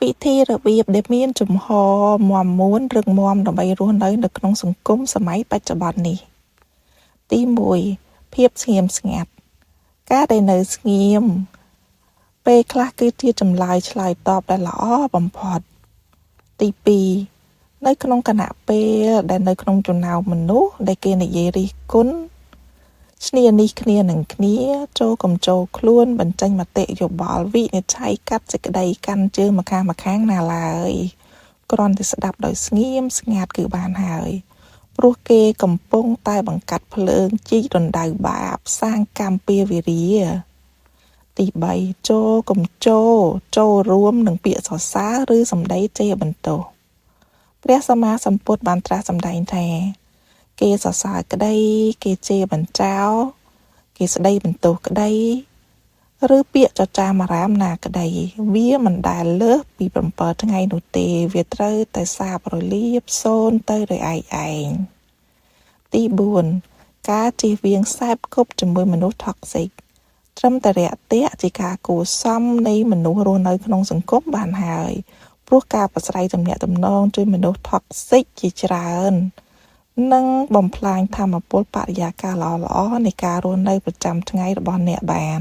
ពិធីរបៀបដែលមានជំហរមាំមួនរឹងមាំដើម្បីរស់នៅក្នុងសង្គមសម័យបច្ចុប្បន្ននេះទី1ភាពស្ងៀមស្ងាត់ការដែលនៅស្ងៀមពេលខ្លះគឺជាចម្លើយឆ្លើយតបដែលល្អបំផុតទី2នៅក្នុងគណៈពេលដែលនៅក្នុងចំណោមមនុស្សដែលគេនិយាយរិះគន់ឈ្នានេះគ្នានឹងគ្នាចូលកំចូលខ្លួនបញ្ចេញមតិយោបល់វិនិច្ឆ័យកាត់សេចក្តីកាន់ជើងម្ខាងណាឡើយគ្រាន់តែស្ដាប់ដោយស្ងៀមស្ងាត់គឺបានហើយព្រោះគេកំពុងតែបង្កាត់ភ្លើងជីករណ្ដៅបាបសាងកម្មពវេរាទី3ចូលរួមនឹងពាក្យសរសើរឬសម្ដីជេរបន្ទោសព្រះសម្មាសម្ពុទ្ធបានត្រាស់សម្ដែងថាគេសរសើរក្តីគេជេរបញ្ចោលគេស្ដីបន្ទោសក្តីឬពាក្យចចាមអារាមណាក្តីវាមិនដែលលើសពី7ថ្ងៃនោះទេវាត្រូវតែសាបរលាបសូន្យទៅដោយឯងទី4ការជៀសវាងខ្សែបគប់ជាមួយមនុស្ស toxic ត្រឹមតែរាក់ទាក់ជាការគួរសមនៃមនុស្សរស់នៅក្នុងសង្គមបានហើយព្រោះការប្រស្រ័យទំនាក់ទំនងជាមួយមនុស្ស toxic ជាច្រើននិងបំផ្លាញធម៌ពលបរិយាកាសល្អៗនៃការរស់នៅប្រចាំថ្ងៃរបស់អ្នកបាន